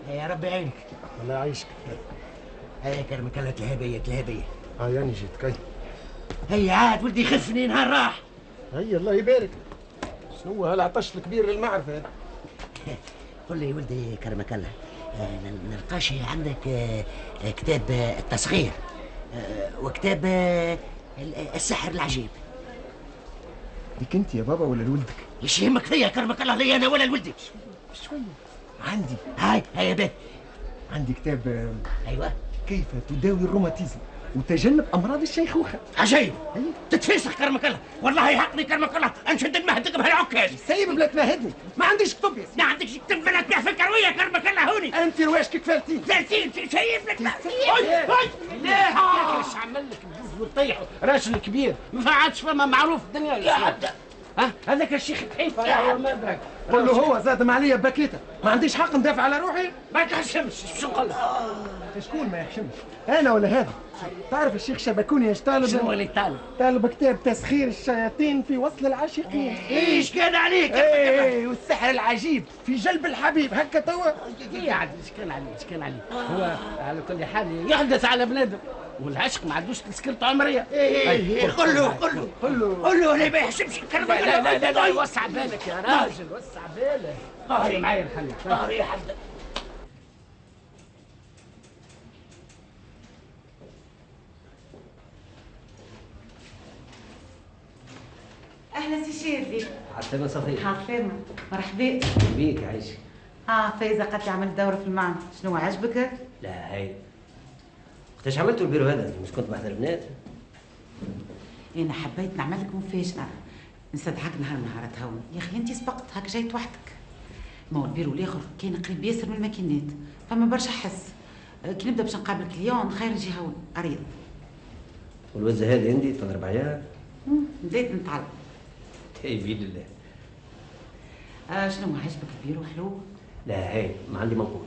يا رب يعينك. الله يعيشك. هيا كرمك الله، تلهبيه تلهبيه. هيا جيت كي. هيا عاد ولدي خفني نهار راح. هيا الله يبارك. شنو هالعطش الكبير للمعرفة هذا؟ قل لي ولدي كرمك الله، نلقاش عندك كتاب التصغير وكتاب السحر العجيب؟ ليك انت يا بابا ولا لولدك؟ ايش يهمك فيا كرمك الله، لي انا ولا لولدي؟ شوية عندي. هيا به. عندي كتاب ايوه، كيف تداوي الروماتيزم وتجنب امراض الشيخوخه. عجيب. تتفسخ كرمك الله، والله يحقني كرمك الله انشد المهدق بهالعكاز. سيب بلا تمهدني، ما عنديش كتب يا سيدي. ما عندكش كتب بلا تبيع في الكرويه كرمك الله هوني. انت رواش كيف فالتين 30 شايف لك. لا ايش عمل لك بجوز وطيحوا راجل كبير ما عادش فما معروف في الدنيا. ها هذاك الشيخ تحيف على ما ادرك. قول له هو زاد عليا بكيته، ما عنديش حق ندافع على روحي. ما تحشمش شو نقول لك؟ شكون ما يحشمش؟ انا ولا هذا؟ تعرف الشيخ شبكوني ايش طالب؟ شنو اللي طالب؟ طالب كتاب تسخير الشياطين في وصل العاشقين. ايش كان عليك؟ ايه والسحر العجيب في جلب الحبيب هكا توا. ايه عاد ايش كان عليه ايش كان عليه؟ هو على كل حال يحدث على بنادم، والعشق ما عندوش تسكيرته عمريه. ايه قل له اللي ما يحسبش كرمك الله. لا وسع بالك يا راجل، وسع بالك. هاي معايا الحل. ظهري حد. اهلا سي شيرلي. عسلامة صفية. عسلامة، مرحبا بيك عايشة. فايزة قالت لي عملت دورة في المعنى، شنو عجبك؟ لا هاي وقتاش عملتوا البيرو هذا؟ مش كنت بحضر البنات؟ انا حبيت نعمل لك مفاجأة، نستدعاك نهار هون. يا اخي انت سبقت هاك جايت وحدك. ما هو البيرو الاخر كان قريب ياسر من الماكينات، فما برشا حس. كي نبدا باش نقابل كليون خير نجي هون عريض. والوزة هذه عندي تضرب عليها؟ بديت نتعلم. تايبين لله. شنو عجبك البيرو حلو؟ لا هاي ما عندي منقول.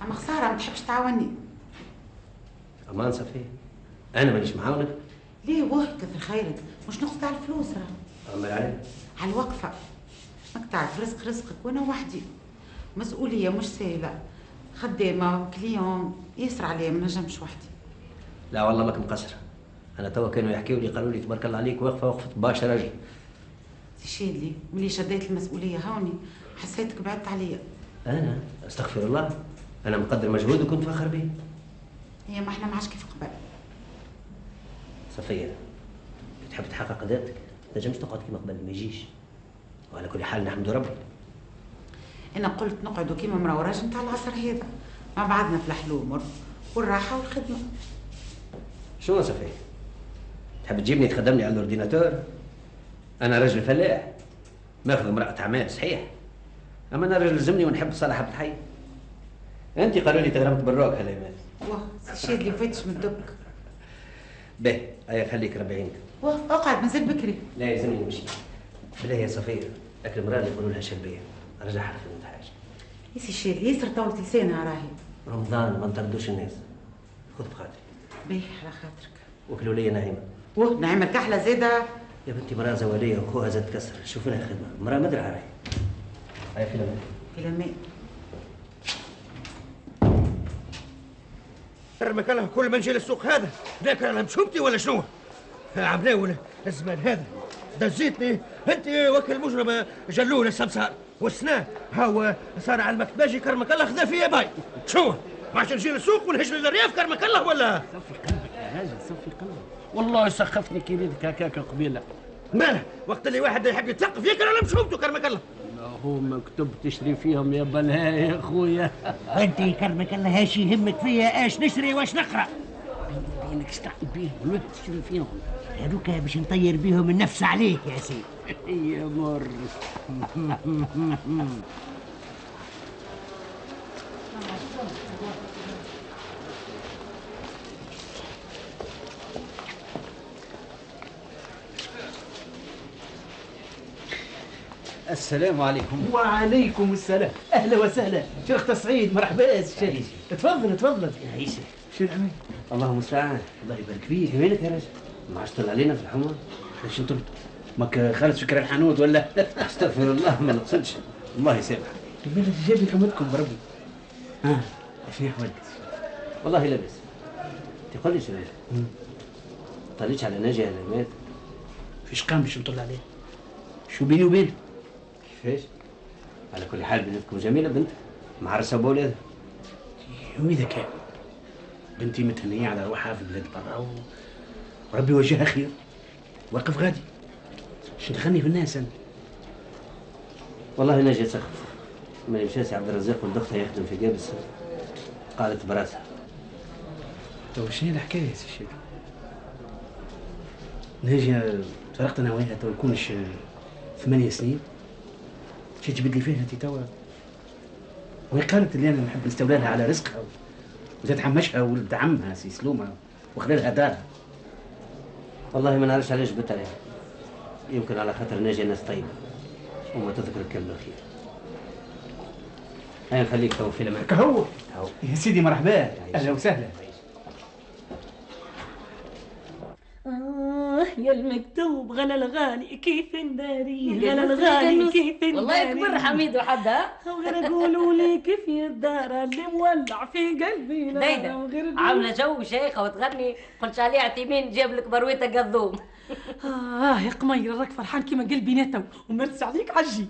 اما خسارة ما تحبش تعاوني. امان صفية، انا مانيش معاونك. ليه واه كثر خيرك، مش نقصد على الفلوس راه. عمل عليك؟ على الوقفة. ماك تعرف رزقك وانا وحدي. مسؤولية مش سهلة. خدامة كليون ياسر عليا ما نجمش وحدي. لا والله ماك مقصرة. انا توا كانوا يحكيوا لي قالوا لي تبارك الله عليك واقفة وقفة باش راجل. شادلي ملي شديت المسؤولية هوني حسيتك بعدت عليا. انا استغفر الله، انا مقدر مجهود وكنت فخر به. هي ما احنا ما عادش كيف قبل. صفية تحب تحقق ذاتك تنجمش تقعد كيما قبل، ما يجيش. وعلى كل حال نحمد ربي. انا قلت نقعدوا كيما مرا وراجل نتاع العصر هذا، مع بعضنا في الحلوم والراحة والخدمة. شنو صفية؟ تحب تجيبني تخدمني على الاورديناتور؟ انا راجل فلاح ماخذ امرأة عمال صحيح، اما انا راجل لزمني ونحب صلاح عبد الحي. انت قالوا لي تغرمت بالروك هلا يا مات. واه الشيء اللي فاتش من دبك. باهي هيا خليك ربي يعينك. واه اقعد مازال بكري. لا يلزمني نمشي. بالله يا صفية اكل مرأة يقولوا لها شلبية، رجعها خدمت حاجة. يا سي شيري ياسر طولت لسانها راهي. رمضان ما نطردوش الناس. خذ بخاطري. باهي على خاطرك. وكلوا لي نعيمة. واه نعيمة كحلة زادة. يا بنتي مرأة زوالية وخوها زاد تكسر، شوفي لها خدمة، مرأة مدرعة راهي. هاي في الأمان. في الأمان. كرمك الله كل ما نجي للسوق هذا ذاك انا مشوبتي ولا شنو؟ عبناوي الزمان هذا دزيتني انت وكل مجرم جلول السمسار والسنان هاو صار على المكتباجي كرمك الله خذا فيا باي. شو ما عادش نجي للسوق ونهجر للرياف كرمك الله ولا؟ صفي قلبك يا راجل صفي قلبك، والله سخفني كي ريدك هكاك قبيله. ماله وقت اللي واحد يحب يتثقف فيك انا مشوبته كرمك الله. هو مكتوب تشري فيهم يا بلها يا خويا. انت كرمك الله ايش يهمك فيا ايش نشري واش نقرا؟ بينك اشتعل بيهم الوقت تشري فيهم هذوك باش نطير بيهم النفس عليك يا سيدي. يا مر. السلام عليكم. وعليكم السلام، اهلا وسهلا شيخ سعيد، مرحبا الشيخ. تفضل تفضل يا عيسى. شو الأمان؟ اللهم المستعان. الله يبارك فيك. وينك يا راجل؟ ما عادش طلع علينا في الحمى؟ ليش انت ماك خالد فكر الحانوت ولا؟ استغفر الله ما نقصدش، الله يسامحك. كمل جاب لي حمدكم بربي. شنو احوالك؟ والله لاباس. تقول لي شنو؟ طليتش على ناجي على مات. فيش قام باش نطل عليه؟ شو بيني وبينه؟ كيفاش؟ على كل حال بنتكم جميلة بنت معرسة بولادها. وإذا كان بنتي متهنية على روحها في بلاد برا وربي يوجهها خير. واقف غادي. شو دخلني في الناس أنا؟ والله ناجي سخف. ما يمشي عبد الرزاق ولد اختها يخدم في قابس قالت براسها. تو شنو الحكاية يا سي الشيخ؟ ناجي فرقت أنا وياها تو يكونش 8 سنين. شي تجبد لي فيها انت توا. وهي قالت اللي انا نحب نستولى لها على رزقها وزاد حمشها ولد عمها سي سلومه وخلى لها دارها. والله ما نعرفش علاش جبت عليها. يمكن على خاطر ناجي ناس طيبة وما تذكر الكلمة الخير. هيا نخليك تو في الأمان. هو يا سيدي مرحبا أهلا وسهلا. يا المكتوب غلا الغالي كيف نداري غلا الغالي كيف نداري والله كبر حميد وحدها وغير قولوا لي كيف يدار اللي مولع في قلبي دايدة عاملة جو شيخة وتغني قلت عليه اعتمين جاب لك برويته قذوم. يا قمير راك فرحان كيما قلبي نتا ومرس عليك عجي.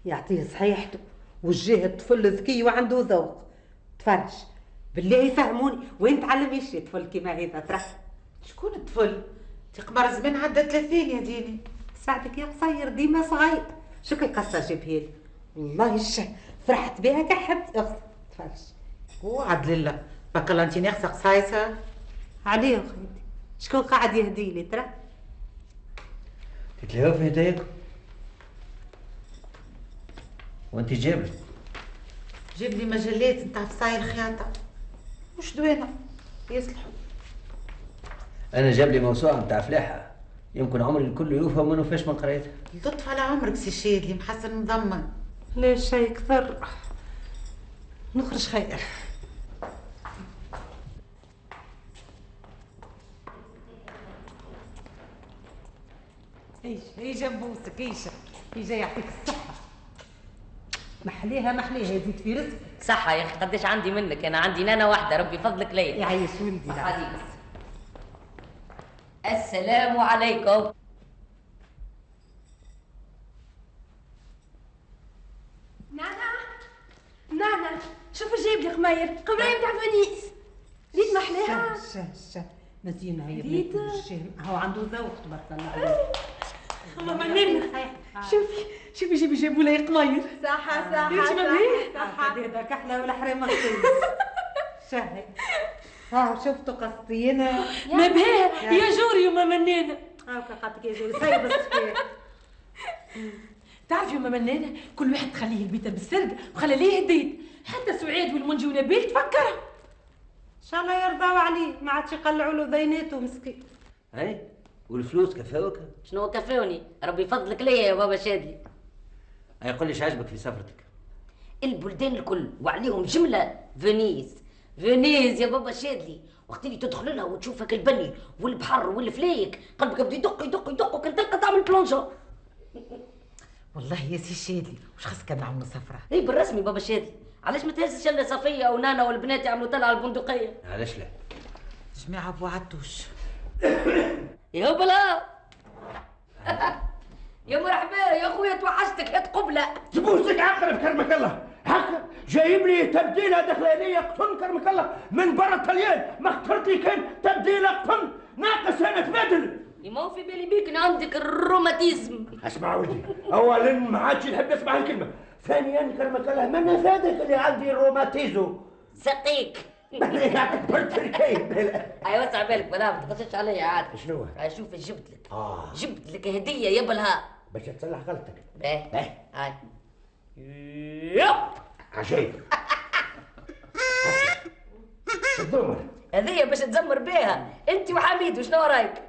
يعطيه صحيحته وجه الطفل ذكي وعنده ذوق. تفرج بالله يفهموني وين تعلمي شي طفل كيما هذا ترى. شكون الطفل؟ تقمر زمان عدى 30 يا ديني. ساعدك يا قصير ديما صغير. شكل القصة جيبها لي والله فرحت بها كحد اختي. تفرج وعد لله بكلا انت ناقصه قصايصه عليه خيتي. شكون قاعد يهدي لي ترى؟ تتلهوا في هداياكم وانت جابت جيب لي مجلات نتاع فصايل خياطه مش دوينه يصلحوا. انا جاب لي موسوعه نتاع فلاحه يمكن عمري الكل يفهم منه فاش ما قريتها. لطف على عمرك سي شادلي محسن مضمن. ليش شي كثر نخرج خير. ايش جنبوسك ايش يعطيك الصحة. محليها يزيد في رزقك. صحة يا اخي قداش عندي منك انا عندي نانا واحدة ربي فضلك ليا. يعيش ولدي. السلام عليكم. نانا شوف جايب لي قمير قمير نتاع فانيس. ريت محلاها. شا مزيانة هي بنتي. هو عنده ذوق تبارك الله عليه. ماما منين شوفي جابوا لي قمير. صحة انت ما بيه هذاك احلى ولا حريم مخصوص. شهي شفتوا قصدينا ما بيه يا جوري وما منينه. هاكا قالت يا جوري سايب الصفير. تعرفي يا ماما منينه كل واحد تخليه البيت بالسرقه وخلى ليه هديت. حتى سعيد والمنجي ونبيل تفكرها. ان شاء الله يرضاو عليه ما عادش يقلعوا له ديناته مسكين. اي والفلوس كفاوك؟ شنو كفاوني ربي فضلك ليا يا بابا شادي. اي قول لي ايش عجبك في سفرتك؟ البلدان الكل وعليهم جملة فينيس يا بابا شادلي. وقت اللي تدخل لها وتشوفك البني والبحر والفليك قلبك يبدا يدق وكان تلقى تعمل بلونجا. والله يا سي شادلي وش خاصك نعملوا سفره؟ اي بالرسمي بابا شادلي. علاش ما تهزش الا صفيه ونانا والبنات يعملوا طلعه البندقيه؟ علاش لا؟ جماعه بوعدتوش. يا بلا يا مرحبا يا خويا توحشتك هات قبله. تبوسك عقرب كرمك الله. هكا جايب لي تبديله داخلية قطن كرمك الله من برا الطليان. ما اخترت لي كان تبديله قطن ناقص انا تبادل. ما في بالي بيك عندك الروماتيزم. اسمع ولدي اولا ما عادش نحب اسمع الكلمه. ثانيا كرمك الله ما نفادك اللي عندي روماتيزو. سقيك بالك يعطيك برد الكيد. اي وسع بالك بلا ما تقصش عليا عاد. شنو؟ شوف جبت لك جبت لك هديه يا بلها باش تصلح غلطتك. باهي هاي عجيب. هذيا باش تزمر بيها انت وحميد وشنو رايك؟